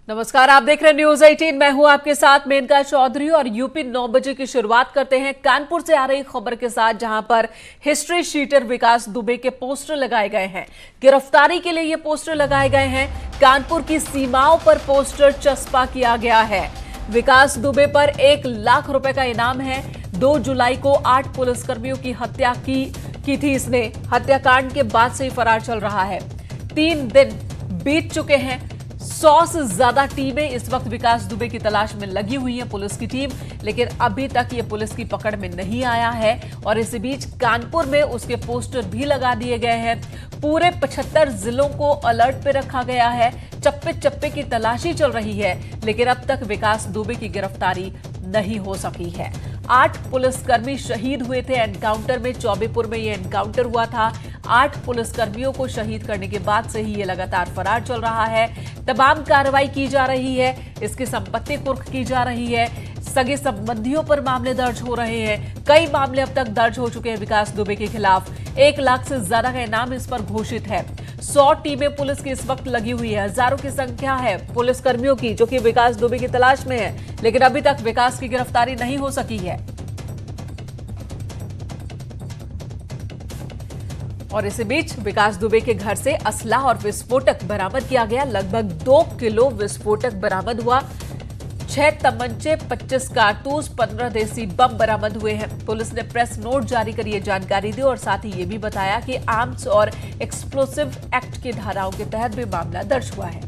नमस्कार, आप देख रहे हैं न्यूज 18। मैं हूं आपके साथ मेनका चौधरी और यूपी 9 बजे की शुरुआत करते हैं कानपुर से आ रही खबर के साथ, जहां पर हिस्ट्री शीटर विकास दुबे के पोस्टर लगाए गए हैं। गिरफ्तारी के लिए ये पोस्टर लगाए गए हैं। कानपुर की सीमाओं पर पोस्टर चस्पा किया गया है। विकास दुबे पर 1 लाख रुपए का इनाम है। 2 जुलाई को 8 पुलिसकर्मियों की हत्या की थी इसने। हत्याकांड के बाद से ही फरार चल रहा है। 3 दिन बीत चुके हैं। 100 से ज्यादा टीमें इस वक्त विकास दुबे की तलाश में लगी हुई है, पुलिस की टीम, लेकिन अभी तक ये पुलिस की पकड़ में नहीं आया है। और इसी बीच कानपुर में उसके पोस्टर भी लगा दिए गए हैं। पूरे 75 जिलों को अलर्ट पे रखा गया है। चप्पे चप्पे की तलाशी चल रही है, लेकिन अब तक विकास दुबे की गिरफ्तारी नहीं हो सकी है। 8 पुलिसकर्मी शहीद हुए थे एनकाउंटर में। चौबेपुर में ये एनकाउंटर हुआ था। 8 पुलिसकर्मियों को शहीद करने के बाद से ही ये लगातार फरार चल रहा है। तमाम कार्रवाई की जा रही है। इसकी संपत्ति कुर्क की जा रही है। सगे संबंधियों पर मामले दर्ज हो रहे हैं। कई मामले अब तक दर्ज हो चुके हैं विकास दुबे के खिलाफ। 1 लाख से ज्यादा का इनाम इस पर घोषित है। 100 टीमें पुलिस की इस वक्त लगी हुई है। हजारों की संख्या है पुलिसकर्मियों की जो कि विकास दुबे की तलाश में है, लेकिन अभी तक विकास की गिरफ्तारी नहीं हो सकी है। और इसी बीच विकास दुबे के घर से असला और विस्फोटक बरामद किया गया। लगभग 2 किलो विस्फोटक बरामद हुआ। 6 तमंचे, 25 कारतूस, 15 देसी बम बरामद हुए हैं। पुलिस ने प्रेस नोट जारी कर ये जानकारी दी और साथ ही ये भी बताया कि आर्म्स और एक्सप्लोसिव एक्ट की धाराओं के तहत भी मामला दर्ज हुआ है।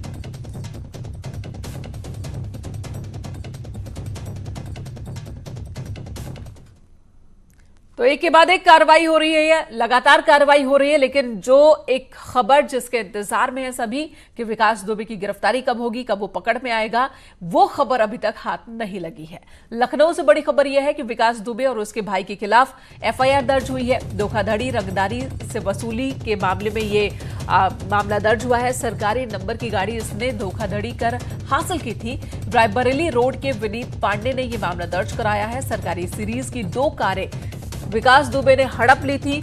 तो एक के बाद एक कार्रवाई हो रही है, लगातार कार्रवाई हो रही है, लेकिन जो एक खबर जिसके इंतजार में है सभी कि विकास दुबे की गिरफ्तारी कब होगी, कब वो पकड़ में आएगा, वो खबर अभी तक हाथ नहीं लगी है। लखनऊ से बड़ी खबर यह है कि विकास दुबे और उसके भाई के खिलाफ एफआईआर दर्ज हुई है। धोखाधड़ी, रंगदारी से वसूली के मामले में ये मामला दर्ज हुआ है। सरकारी नंबर की गाड़ी इसने धोखाधड़ी कर हासिल की थी। रायबरेली रोड के विनीत पांडे ने यह मामला दर्ज कराया है। सरकारी सीरीज की 2 कारें विकास दुबे ने हड़प ली थी।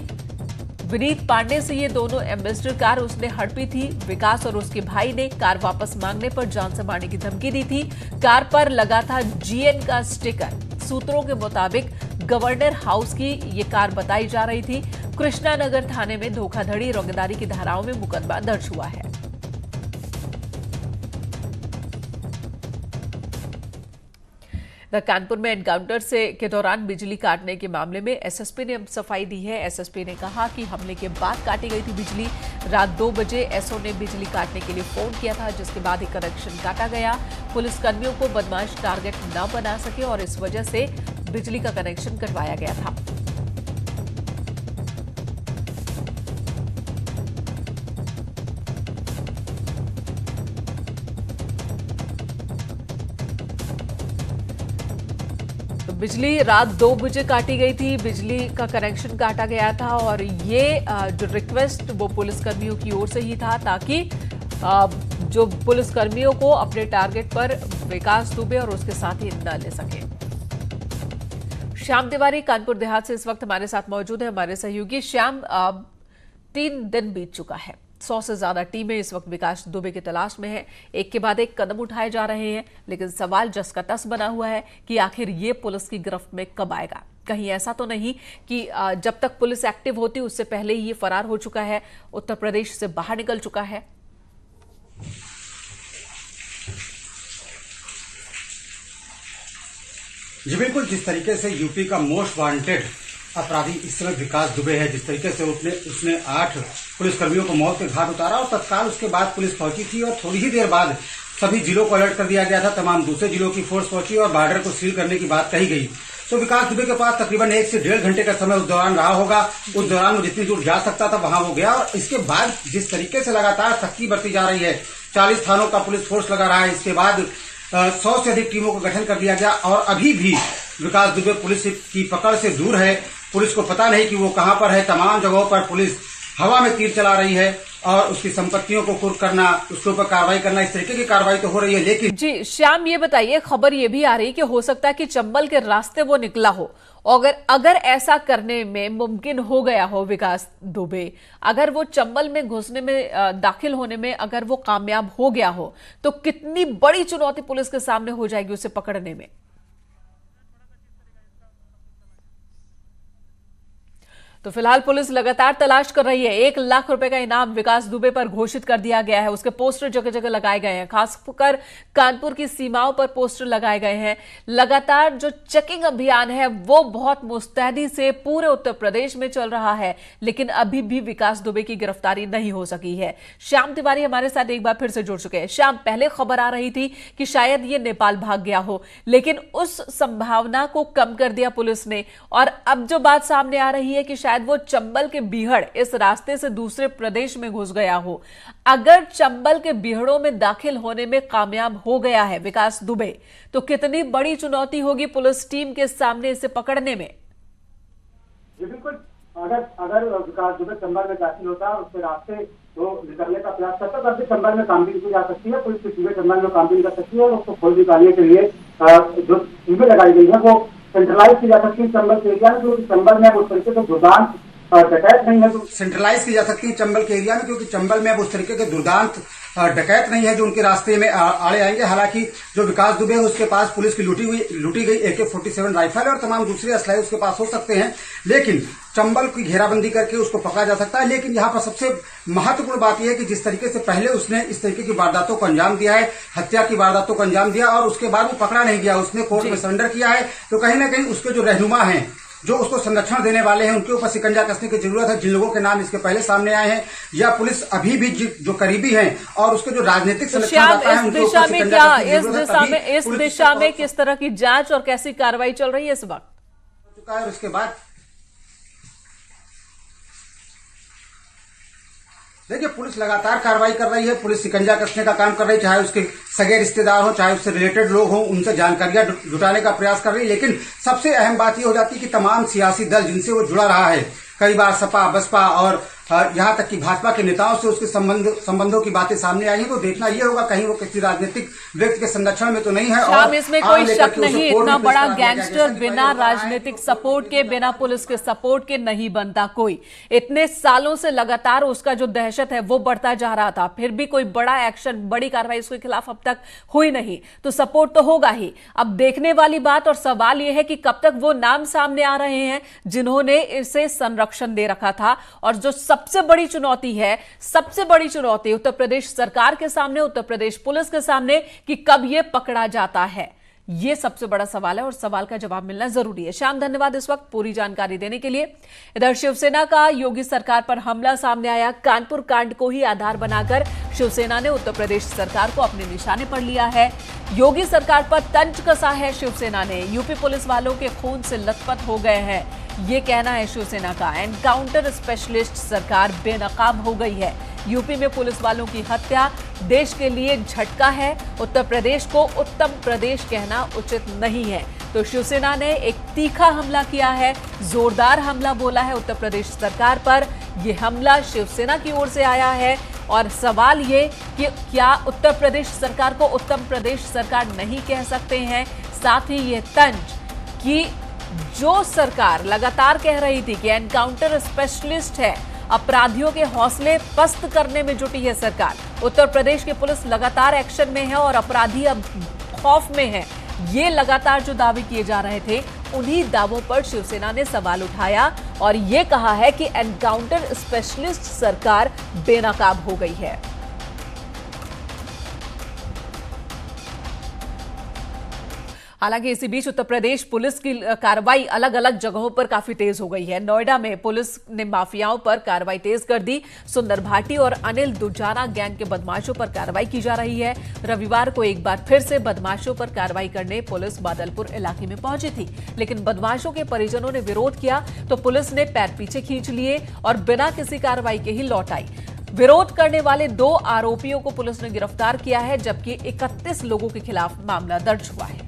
विनीत पांडे से ये दोनों एम्बेसडर कार उसने हड़पी थी। विकास और उसके भाई ने कार वापस मांगने पर जान से मारने की धमकी दी थी। कार पर लगा था जीएन का स्टिकर। सूत्रों के मुताबिक गवर्नर हाउस की ये कार बताई जा रही थी। कृष्णानगर थाने में धोखाधड़ी, रंगदारी की धाराओं में मुकदमा दर्ज हुआ है। कानपुर में एनकाउंटर के दौरान बिजली काटने के मामले में एसएसपी ने सफाई दी है। एसएसपी ने कहा कि हमले के बाद काटी गई थी बिजली। रात 2 बजे एसओ ने बिजली काटने के लिए फोन किया था, जिसके बाद ही कनेक्शन काटा गया। पुलिसकर्मियों को बदमाश टारगेट न बना सके और इस वजह से बिजली का कनेक्शन कटवाया गया था। बिजली रात 2 बजे काटी गई थी। बिजली का कनेक्शन काटा गया था और ये जो रिक्वेस्ट वो पुलिसकर्मियों की ओर से ही था, ताकि जो पुलिसकर्मियों को अपने टारगेट पर विकास दुबे और उसके साथी न ले सके। श्याम तिवारी कानपुर देहात से इस वक्त हमारे साथ मौजूद है, हमारे सहयोगी। श्याम, 3 दिन बीत चुका है। 100 से ज्यादा टीमें इस वक्त विकास दुबे की तलाश में है। एक के बाद एक कदम उठाए जा रहे हैं, लेकिन सवाल जस का तस बना हुआ है कि आखिर ये पुलिस की गिरफ्त में कब आएगा। कहीं ऐसा तो नहीं कि जब तक पुलिस एक्टिव होती उससे पहले ही ये फरार हो चुका है, उत्तर प्रदेश से बाहर निकल चुका है। जी बिल्कुल, जिस तरीके से यूपी का मोस्ट वांटेड अपराधी इस समय विकास दुबे है, जिस तरीके से उसने 8 पुलिसकर्मियों को मौत के घाट उतारा और तत्काल उसके बाद पुलिस पहुंची थी और थोड़ी ही देर बाद सभी जिलों को अलर्ट कर दिया गया था। तमाम दूसरे जिलों की फोर्स पहुंची और बॉर्डर को सील करने की बात कही गई। तो विकास दुबे के पास तकरीबन 1 से 1.5 घंटे का समय उस दौरान रहा होगा। उस दौरान वो जितनी दूर जा सकता था वहां वो गया और इसके बाद जिस तरीके से लगातार सख्ती बरती जा रही है, 40 थानों का पुलिस फोर्स लगा रहा है। इसके बाद 100 से अधिक टीमों का गठन कर दिया गया और अभी भी विकास दुबे पुलिस की पकड़ से दूर है। पुलिस को पता नहीं कि वो कहां पर है। तमाम जगहों पर पुलिस हवा में तीर चला रही है और उसकी संपत्तियों को कुर्क करना, उसके ऊपर कार्रवाई करना, इस तरीके की कार्रवाई तो हो रही है। लेकिन जी श्याम, ये बताइए, खबर ये भी आ रही कि हो सकता है कि चंबल के रास्ते वो निकला हो, अगर ऐसा करने में मुमकिन हो गया हो विकास दुबे, अगर वो चंबल में घुसने में दाखिल होने में अगर वो कामयाब हो गया हो, तो कितनी बड़ी चुनौती पुलिस के सामने हो जाएगी उसे पकड़ने में। तो फिलहाल पुलिस लगातार तलाश कर रही है। 1 लाख रुपए का इनाम विकास दुबे पर घोषित कर दिया गया है। उसके पोस्टर जगह जगह लगाए गए हैं, खासकर कानपुर की सीमाओं पर पोस्टर लगाए गए हैं। लगातार जो चेकिंग अभियान है वो बहुत मुस्तैदी से पूरे उत्तर प्रदेश में चल रहा है, लेकिन अभी भी विकास दुबे की गिरफ्तारी नहीं हो सकी है। श्याम तिवारी हमारे साथ एक बार फिर से जुड़ चुके हैं। श्याम, पहले खबर आ रही थी कि शायद ये नेपाल भाग गया हो, लेकिन उस संभावना को कम कर दिया पुलिस ने, और अब जो बात सामने आ रही है कि शायद वो चंबल के बीहड़ इस रास्ते से दूसरे प्रदेश में घुस गया हो। अगर चंबल के बीहड़ों में दाखिल होने में कामयाब हो गया है विकास दुबे, तो कितनी बड़ी चुनौती होगी पुलिस टीम के सामने इसे पकड़ने में। जी बिल्कुल, अगर विकास दुबे चंबल में दाखिल होता है, उसके रास्ते तो निकलने का प्रयास करता, तब भी चंबल में कामगिरी की जा सकती है। पुलिस की टीमें चंबल में कामगिरी कर सकती है और उसको खोज निकालने के लिए जो टीमें लगाई गई है वो सेंट्रलाइज की जा सकती है चंबल के एरिया में, क्योंकि चंबल में उस तरीके से दुर्दांत डकैत नहीं है। तो सेंट्रलाइज की जा सकती है चंबल के एरिया में, क्योंकि चंबल में अब उस तरीके के दुर्दांत डकैत नहीं है जो उनके रास्ते में आड़े आएंगे। हालांकि जो विकास दुबे है उसके पास पुलिस की लूटी गई AK-47 राइफल और तमाम दूसरे असलहे उसके पास हो सकते हैं, लेकिन चंबल की घेराबंदी करके उसको पकड़ा जा सकता है। लेकिन यहाँ पर सबसे महत्वपूर्ण बात यह है कि जिस तरीके से पहले उसने इस तरीके की वारदातों को अंजाम दिया है, हत्या की वारदातों को अंजाम दिया और उसके बाद वो पकड़ा नहीं गया, उसने कोर्ट में सरेंडर किया है, तो कहीं ना कहीं उसके जो रहनुमा हैं, जो उसको संरक्षण देने वाले हैं, उनके ऊपर शिकंजा कसने की जरूरत है। जिन लोगों के नाम इसके पहले सामने आए हैं या पुलिस अभी भी जो करीबी हैं और उसके जो राजनीतिक संरक्षणदाता हैं, उनके ऊपर शिकंजा कसने की जरूरत है। इस दिशा में किस तरह की जांच और कैसी कार्रवाई चल रही है इस वक्त? चुका है और उसके बाद देखिए पुलिस लगातार कार्रवाई कर रही है, पुलिस शिकंजा कसने का काम कर रही है, चाहे उसके सगे रिश्तेदार हो, चाहे उससे रिलेटेड लोग हों, उनसे जानकारियां जुटाने का प्रयास कर रही है। लेकिन सबसे अहम बात यह हो जाती है कि तमाम सियासी दल जिनसे वो जुड़ा रहा है, कई बार सपा, बसपा और यहाँ तक कि भाजपा के नेताओं से उसके संबंधों की बातें सामने आई है, तो देखना ये होगा कहीं वो किसी राजनीतिक व्यक्ति के संरक्षण में तो नहीं है। और इसमें कोई शक नहीं, इतना बड़ा गैंगस्टर बिना राजनीतिक सपोर्ट के, बिना पुलिस के सपोर्ट के नहीं बनता कोई। इतने सालों से लगातार उसका जो दहशत है वो बढ़ता जा रहा था, फिर भी कोई बड़ा एक्शन, बड़ी कार्रवाई उसके खिलाफ अब तक हुई नहीं, तो सपोर्ट तो होगा ही। अब देखने वाली बात और सवाल यह है कि कब तक वो नाम सामने आ रहे हैं जिन्होंने इसे संरक्षण दे रखा था। और जो सबसे बड़ी चुनौती है, सबसे बड़ी चुनौती उत्तर प्रदेश सरकार के सामने, उत्तर प्रदेश पुलिस के सामने, कि कब यह पकड़ा जाता है, यह सबसे बड़ा सवाल है और सवाल का जवाब मिलना जरूरी है। श्याम, धन्यवाद इस वक्त पूरी जानकारी देने के लिए। इधर शिवसेना का योगी सरकार पर हमला सामने आया। कानपुर कांड को ही आधार बनाकर शिवसेना ने उत्तर प्रदेश सरकार को अपने निशाने पर लिया है। योगी सरकार पर तंज कसा है शिवसेना ने। यूपी पुलिस वालों के खून से लथपथ हो गए हैं, ये कहना है शिवसेना का। एनकाउंटर स्पेशलिस्ट सरकार बेनकाब हो गई है। यूपी में पुलिस वालों की हत्या देश के लिए झटका है। उत्तर प्रदेश को उत्तम प्रदेश कहना उचित नहीं है। तो शिवसेना ने एक तीखा हमला किया है, जोरदार हमला बोला है उत्तर प्रदेश सरकार पर। यह हमला शिवसेना की ओर से आया है और सवाल ये कि क्या उत्तर प्रदेश सरकार को उत्तम प्रदेश सरकार नहीं कह सकते हैं। साथ ही ये तंज कि जो सरकार लगातार कह रही थी कि एनकाउंटर स्पेशलिस्ट है, अपराधियों के हौसले पस्त करने में जुटी है सरकार। उत्तर प्रदेश की पुलिस लगातार एक्शन में है और अपराधी अब खौफ में है। ये लगातार जो दावे किए जा रहे थे, उन्हीं दावों पर शिवसेना ने सवाल उठाया और ये कहा है कि एनकाउंटर स्पेशलिस्ट सरकार बेनकाब हो गई है। हालांकि इसी बीच उत्तर प्रदेश पुलिस की कार्रवाई अलग अलग जगहों पर काफी तेज हो गई है। नोएडा में पुलिस ने माफियाओं पर कार्रवाई तेज कर दी। सुंदर भाटी और अनिल दुजाना गैंग के बदमाशों पर कार्रवाई की जा रही है। रविवार को एक बार फिर से बदमाशों पर कार्रवाई करने पुलिस बादलपुर इलाके में पहुंची थी, लेकिन बदमाशों के परिजनों ने विरोध किया तो पुलिस ने पैर पीछे खींच लिए और बिना किसी कार्रवाई के ही लौट आई। विरोध करने वाले 2 आरोपियों को पुलिस ने गिरफ्तार किया है, जबकि 31 लोगों के खिलाफ मामला दर्ज हुआ है।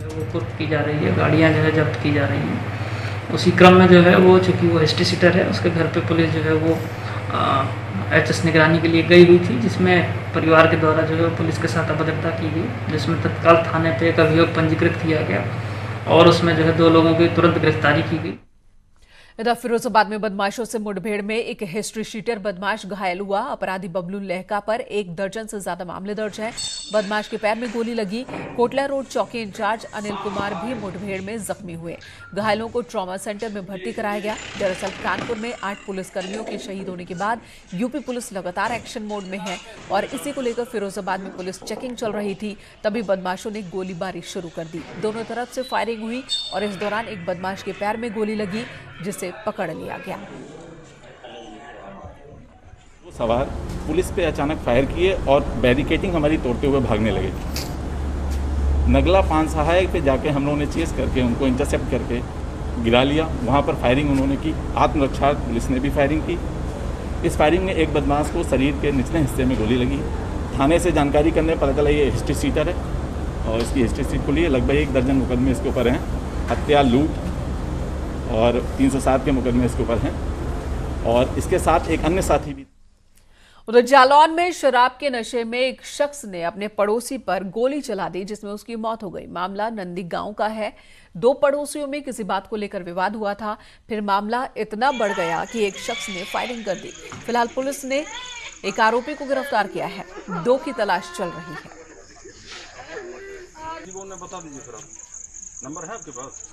वो कुर्क की जा रही है, गाड़ियां जो है जब्त की जा रही हैं। उसी क्रम में जो है वो, चूँकि वो हिस्ट्री सीटर है, उसके घर पे पुलिस जो है वो एचएस निगरानी के लिए गई हुई थी, जिसमें परिवार के द्वारा जो है पुलिस के साथ अभद्रता की गई, जिसमें तत्काल थाने पे एक अभियोग पंजीकृत किया गया और उसमें जो है 2 लोगों की तुरंत गिरफ्तारी की गई। इधर फिरोजाबाद में बदमाशों से मुठभेड़ में एक हिस्ट्री शीटर बदमाश घायल हुआ। अपराधी बबलू लहका पर 1 दर्जन से ज्यादा मामले दर्ज हैं। बदमाश के पैर में गोली लगी। कोटला रोड चौकी इंचार्ज अनिल कुमार भी मुठभेड़ में जख्मी हुए। घायलों को ट्रॉमा सेंटर में भर्ती कराया गया। दरअसल कानपुर में 8 पुलिसकर्मियों के शहीद होने के बाद यूपी पुलिस लगातार एक्शन मोड में है और इसी को लेकर फिरोजाबाद में पुलिस चेकिंग चल रही थी, तभी बदमाशों ने गोलीबारी शुरू कर दी। दोनों तरफ से फायरिंग हुई और इस दौरान एक बदमाश के पैर में गोली लगी, जिसे पकड़ लिया गया। सवार पुलिस पे अचानक फायर किए और बैरिकेटिंग हमारी तोड़ते हुए भागने लगे। नगला पान सहायक पे जाके हम लोगों ने चेस करके उनको इंटरसेप्ट करके गिरा लिया। वहाँ पर फायरिंग उन्होंने की। आत्मरक्षा पुलिस ने भी फायरिंग की। इस फायरिंग में एक बदमाश को शरीर के निचले हिस्से में गोली लगी। थाने से जानकारी करने पता चला ये हिस्ट्री सीटर है और इसकी हिस्ट्री सीट को लिए लगभग 1 दर्जन मुकदमे इसके ऊपर हैं। हत्या, लूट और 307 के मुकदमे इसके ऊपर हैं और इसके साथ एक अन्य साथी भी। उधर जालौन में शराब के नशे में एक शख्स ने अपने पड़ोसी पर गोली चला दी, जिसमें उसकी मौत हो गई। मामला नंदी गांव का है। 2 पड़ोसियों में किसी बात को लेकर विवाद हुआ था, फिर मामला इतना बढ़ गया कि एक शख्स ने फायरिंग कर दी। फिलहाल पुलिस ने एक आरोपी को गिरफ्तार किया है। 2 की तलाश चल रही है। बता दीजिए सर, नंबर है आपके पास?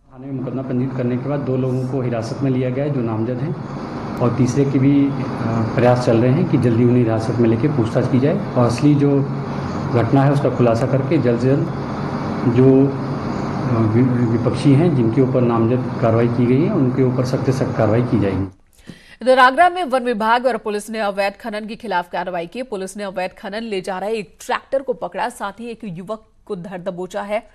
थाने में मुकदमा पंजीकृत करने के बाद 2 लोगों को हिरासत में लिया गया है जो नामजद हैं और तीसरे के भी प्रयास चल रहे हैं कि जल्दी उन्हें हिरासत में लेकर पूछताछ की जाए और असली जो घटना है उसका खुलासा करके जल्द से जल्द जो विपक्षी हैं जिनके ऊपर नामजद कार्रवाई की गई है उनके ऊपर सख्त से सख्त कार्रवाई की जाएगी। इधर आगरा में वन विभाग और पुलिस ने अवैध खनन के खिलाफ कार्रवाई की। पुलिस ने अवैध खनन ले जा रहे एक ट्रैक्टर को पकड़ा, साथ ही एक युवक को धर दबोचा है।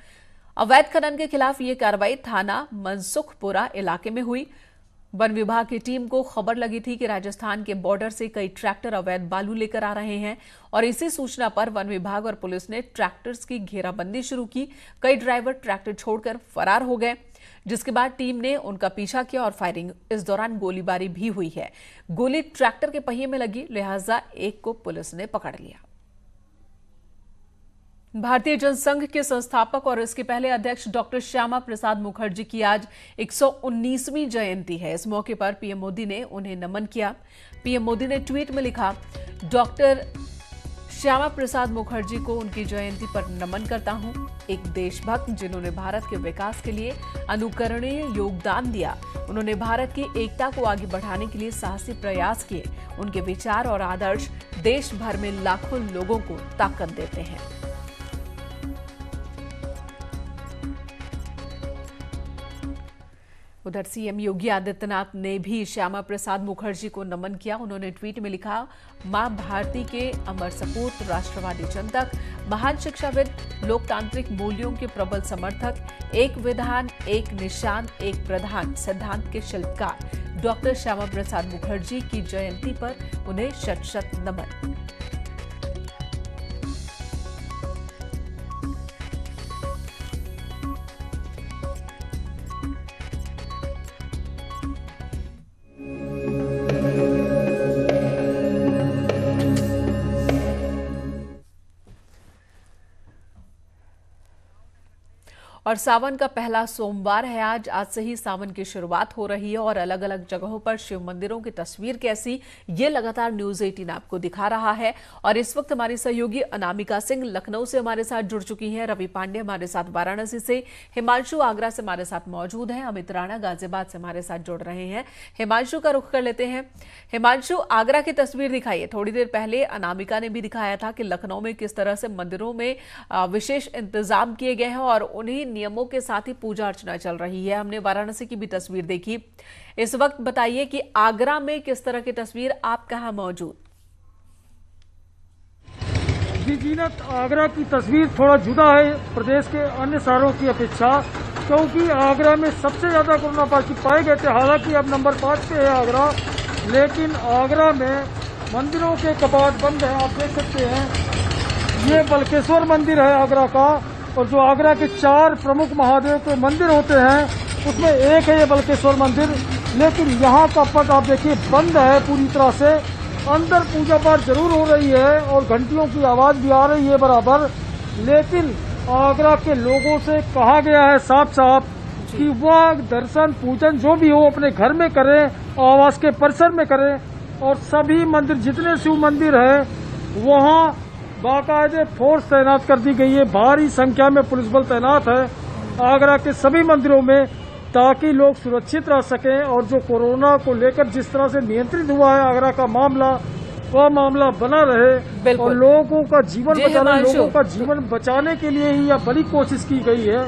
अवैध खनन के खिलाफ ये कार्रवाई थाना मनसुखपुरा इलाके में हुई। वन विभाग की टीम को खबर लगी थी कि राजस्थान के बॉर्डर से कई ट्रैक्टर अवैध बालू लेकर आ रहे हैं और इसी सूचना पर वन विभाग और पुलिस ने ट्रैक्टर्स की घेराबंदी शुरू की। कई ड्राइवर ट्रैक्टर छोड़कर फरार हो गए, जिसके बाद टीम ने उनका पीछा किया और फायरिंग। इस दौरान गोलीबारी भी हुई है। गोली ट्रैक्टर के पहिए में लगी, लिहाजा एक को पुलिस ने पकड़ लिया। भारतीय जनसंघ के संस्थापक और इसके पहले अध्यक्ष डॉक्टर श्यामा प्रसाद मुखर्जी की आज 119वीं जयंती है। इस मौके पर पीएम मोदी ने उन्हें नमन किया। पीएम मोदी ने ट्वीट में लिखा, डॉक्टर श्यामा प्रसाद मुखर्जी को उनकी जयंती पर नमन करता हूं। एक देशभक्त जिन्होंने भारत के विकास के लिए अनुकरणीय योगदान दिया। उन्होंने भारत की एकता को आगे बढ़ाने के लिए साहसी प्रयास किए। उनके विचार और आदर्श देश भर में लाखों लोगों को ताकत देते हैं। उधर सीएम योगी आदित्यनाथ ने भी श्यामा प्रसाद मुखर्जी को नमन किया। उन्होंने ट्वीट में लिखा, मां भारती के अमर सपूत, राष्ट्रवादी चिंतक, महान शिक्षाविद, लोकतांत्रिक मूल्यों के प्रबल समर्थक, एक विधान, एक निशान, एक प्रधान सिद्धांत के शिल्पकार डॉक्टर श्यामा प्रसाद मुखर्जी की जयंती पर उन्हें शत शत नमन। और सावन का पहला सोमवार है आज से ही सावन की शुरुआत हो रही है और अलग अलग जगहों पर शिव मंदिरों की तस्वीर कैसी, ये लगातार न्यूज 18 आपको दिखा रहा है। और इस वक्त हमारी सहयोगी अनामिका सिंह लखनऊ से हमारे साथ जुड़ चुकी हैं, रवि पांडे हमारे साथ वाराणसी से, हिमांशु आगरा से हमारे साथ मौजूद हैं, अमित राणा गाजियाबाद से हमारे साथ जुड़ रहे हैं। हिमांशु का रुख कर लेते हैं। हिमांशु, आगरा की तस्वीर दिखाइए। थोड़ी देर पहले अनामिका ने भी दिखाया था कि लखनऊ में किस तरह से मंदिरों में विशेष इंतजाम किए गए हैं और उन्हीं नियमों के साथ ही पूजा अर्चना चल रही है। हमने वाराणसी की भी तस्वीर देखी। इस वक्त बताइए कि आगरा में किस तरह की तस्वीर, आप कहां मौजूद? जी जीनत, आगरा की तस्वीर थोड़ा जुदा है प्रदेश के अन्य शहरों की अपेक्षा, क्योंकि आगरा में सबसे ज्यादा कोरोना पॉजिटिव पाए गए थे। हालांकि अब नंबर 5 पे है आगरा, लेकिन आगरा में मंदिरों के कपाट बंद हैं। आप देख सकते हैं, ये बलकेश्वर मंदिर है आगरा का, और जो आगरा के 4 प्रमुख महादेव के मंदिर होते हैं उसमें एक है ये बलकेश्वर मंदिर, लेकिन यहाँ का पट आप देखिए बंद है पूरी तरह से। अंदर पूजा पाठ जरूर हो रही है और घंटियों की आवाज भी आ रही है बराबर, लेकिन आगरा के लोगों से कहा गया है साफ साफ कि वह दर्शन पूजन जो भी हो अपने घर में करें, आवास के परिसर में करें, और सभी मंदिर जितने शिव मंदिर है वहाँ बाकायदे फोर्स तैनात कर दी गई है। भारी संख्या में पुलिस बल तैनात है आगरा के सभी मंदिरों में, ताकि लोग सुरक्षित रह सकें। और जो कोरोना को लेकर जिस तरह से नियंत्रित हुआ है आगरा का मामला, वह मामला बना रहे और लोगों का जीवन बचाने, लोगों का जीवन बचाने के लिए ही यह बड़ी कोशिश की गई है।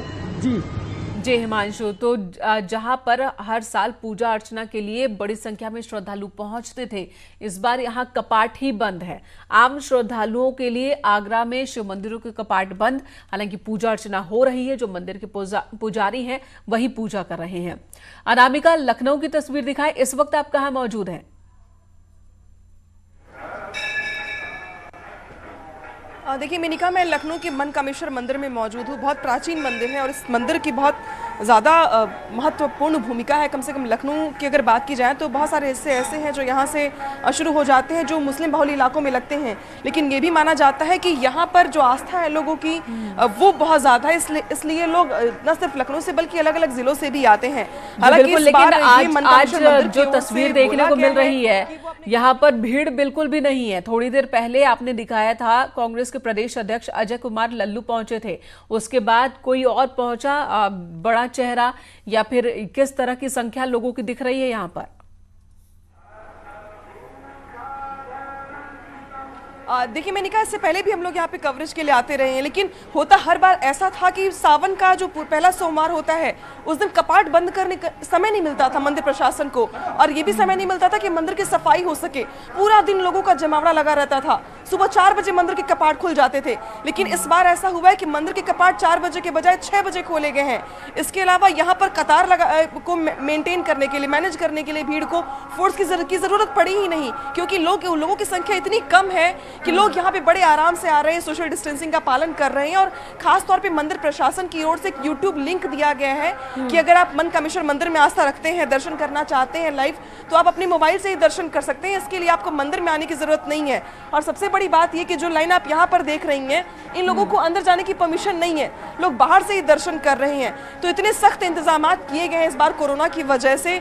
जी हिमांशु, तो जहां पर हर साल पूजा अर्चना के लिए बड़ी संख्या में श्रद्धालु पहुंचते थे, इस बार यहां कपाट ही बंद है। आम श्रद्धालुओं के लिए आगरा में शिव मंदिरों के कपाट बंद, हालांकि पूजा अर्चना हो रही है। जो मंदिर के पुजारी हैं वही पूजा कर रहे हैं। अनामिका, लखनऊ की तस्वीर दिखाएं, इस वक्त आप कहां मौजूद हैं? देखिए मेनिका, मैं लखनऊ के मनकामेश्वर मंदिर में मौजूद हूँ। बहुत प्राचीन मंदिर है और इस मंदिर की बहुत ज़्यादा महत्वपूर्ण भूमिका है। कम से कम लखनऊ की अगर बात की जाए तो बहुत सारे हिस्से ऐसे हैं जो यहाँ से शुरू हो जाते हैं, जो मुस्लिम बहुल इलाकों में लगते हैं, लेकिन ये भी माना जाता है कि यहाँ पर जो आस्था है लोगों की वो बहुत ज़्यादा है। इसलिए लोग न सिर्फ लखनऊ से बल्कि अलग अलग जिलों से भी आते हैं। हालांकि आज जो तस्वीर देखने को मिल रही है, यहाँ पर भीड़ बिल्कुल भी नहीं है। थोड़ी देर पहले आपने दिखाया था कांग्रेस के प्रदेश अध्यक्ष अजय कुमार लल्लू पहुंचे थे, उसके बाद कोई और पहुंचा? बड़ा चेहरा या फिर किस तरह की संख्या लोगों की दिख रही है यहाँ पर? देखिए मैंने कहा, इससे पहले भी हम लोग यहाँ पे कवरेज के लिए आते रहे हैं, लेकिन होता हर बार ऐसा था कि सावन का जो पहला सोमवार होता है उस दिन कपाट बंद करने का समय नहीं मिलता था मंदिर प्रशासन को, और ये भी समय नहीं मिलता था कि मंदिर की सफाई हो सके। पूरा दिन लोगों का जमावड़ा लगा रहता था। सुबह 4 बजे मंदिर के कपाट खुल जाते थे, लेकिन इस बार ऐसा हुआ है कि मंदिर के कपाट 4 बजे के बजाय 6 बजे खोले गए हैं। इसके अलावा यहाँ पर कतार को मेंटेन करने के लिए, मैनेज करने के लिए भीड़ को फोर्स की जरूरत पड़ी ही नहीं, क्योंकि लोगों की संख्या इतनी कम है कि लोग यहाँ पे बड़े आराम से आ रहे हैं, सोशल डिस्टेंसिंग का पालन कर रहे हैं। और खास तौर पे मंदिर प्रशासन की ओर से एक यूट्यूब लिंक दिया गया है कि अगर आप मनकामेश्वर मंदिर में आस्था रखते हैं, दर्शन करना चाहते हैं लाइव, तो आप अपने मोबाइल से ही दर्शन कर सकते हैं। इसके लिए आपको मंदिर में आने की जरूरत नहीं है। और सबसे बड़ी बात यह कि जो लाइन आप यहाँ पर देख रही हैं, इन लोगों को अंदर जाने की परमिशन नहीं है, लोग बाहर से ही दर्शन कर रहे हैं। तो इतने सख्त इंतजाम किए गए हैं इस बार कोरोना की वजह से,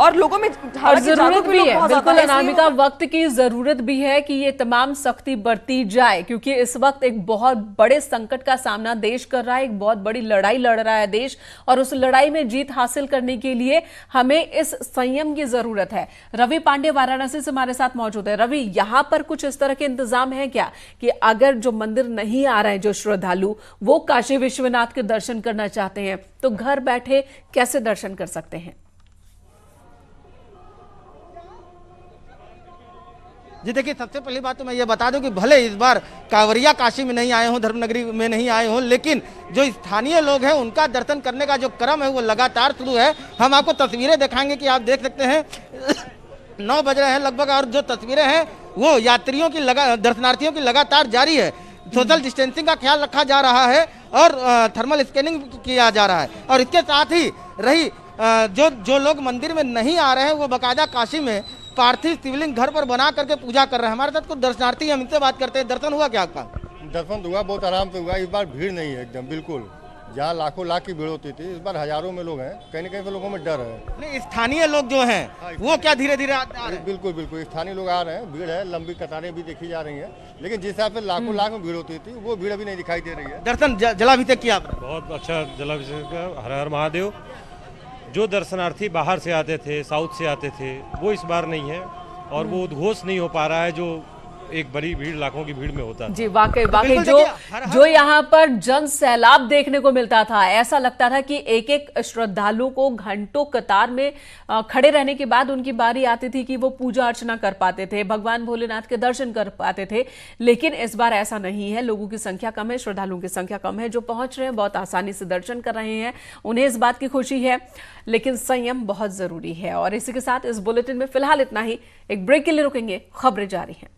और लोगों में जरूरत भी है। बिल्कुल अनामिका, वक्त की जरूरत भी है कि ये तमाम सख्ती बरती जाए, क्योंकि इस वक्त एक बहुत बड़े संकट का सामना देश कर रहा है, एक बहुत बड़ी लड़ाई लड़ रहा है देश, और उस लड़ाई में जीत हासिल करने के लिए हमें इस संयम की जरूरत है। रवि पांडे वाराणसी से हमारे साथ मौजूद है। रवि, यहाँ पर कुछ इस तरह के इंतजाम है क्या कि अगर जो मंदिर नहीं आ रहे हैं, जो श्रद्धालु वो काशी विश्वनाथ के दर्शन करना चाहते हैं, तो घर बैठे कैसे दर्शन कर सकते हैं? जी देखिए, सबसे पहली बात तो मैं ये बता दूं कि भले इस बार कांवरिया काशी में नहीं आए हों, धर्मनगरी में नहीं आए हों, लेकिन जो स्थानीय लोग हैं उनका दर्शन करने का जो क्रम है वो लगातार शुरू है। हम आपको तस्वीरें दिखाएंगे कि आप देख सकते हैं 9 बज रहे हैं लगभग, और जो तस्वीरें हैं वो यात्रियों की दर्शनार्थियों की लगातार जारी है। सोशल डिस्टेंसिंग का ख्याल रखा जा रहा है और थर्मल स्कैनिंग किया जा रहा है। और इसके साथ ही रही जो लोग मंदिर में नहीं आ रहे हैं वो बाकायदा काशी में पार्थिव शिवलिंग घर पर बना करके पूजा कर रहे हैं। हमारे साथ कुछ दर्शनार्थी, हम इनसे बात करते हैं। दर्शन हुआ क्या आपका? दर्शन हुआ, बहुत आराम से हुआ। इस बार भीड़ नहीं है एकदम, बिल्कुल। जहाँ लाखों लाख की भीड़ होती थी, इस बार हजारों में लोग हैं। कहीं न कहीं पे लोगों में डर है। नहीं, स्थानीय लोग जो हैं वो क्या धीरे धीरे आ रहे हैं? बिल्कुल बिल्कुल, स्थानीय लोग आ रहे हैं। भीड़ है, लंबी कतारें भी देखी जा रही हैं, लेकिन जिस हिसाब से लाखों लाख में भीड़ होती थी वो भीड़ अभी नहीं दिखाई दे रही है। दर्शन जलाभिषेक किया आपने? बहुत अच्छा जलाभिषेक, हर हर महादेव। जो दर्शनार्थी बाहर से आते थे, साउथ से आते थे, वो इस बार नहीं है, और वो उद्घोष नहीं हो पा रहा है जो एक बड़ी भीड़, लाखों की भीड़ में होता है। जी वाकई जो यहाँ पर जन सैलाब देखने को मिलता था, ऐसा लगता था कि एक एक श्रद्धालु को घंटों कतार में खड़े रहने के बाद उनकी बारी आती थी कि वो पूजा अर्चना कर पाते थे, भगवान भोलेनाथ के दर्शन कर पाते थे। लेकिन इस बार ऐसा नहीं है, लोगों की संख्या कम है, श्रद्धालुओं की संख्या कम है, जो पहुंच रहे हैं बहुत आसानी से दर्शन कर रहे हैं, उन्हें इस बात की खुशी है। लेकिन संयम बहुत जरूरी है। और इसी के साथ इस बुलेटिन में फिलहाल इतना ही। एक ब्रेक के लिए रुकेंगे, खबरें जारी हैं।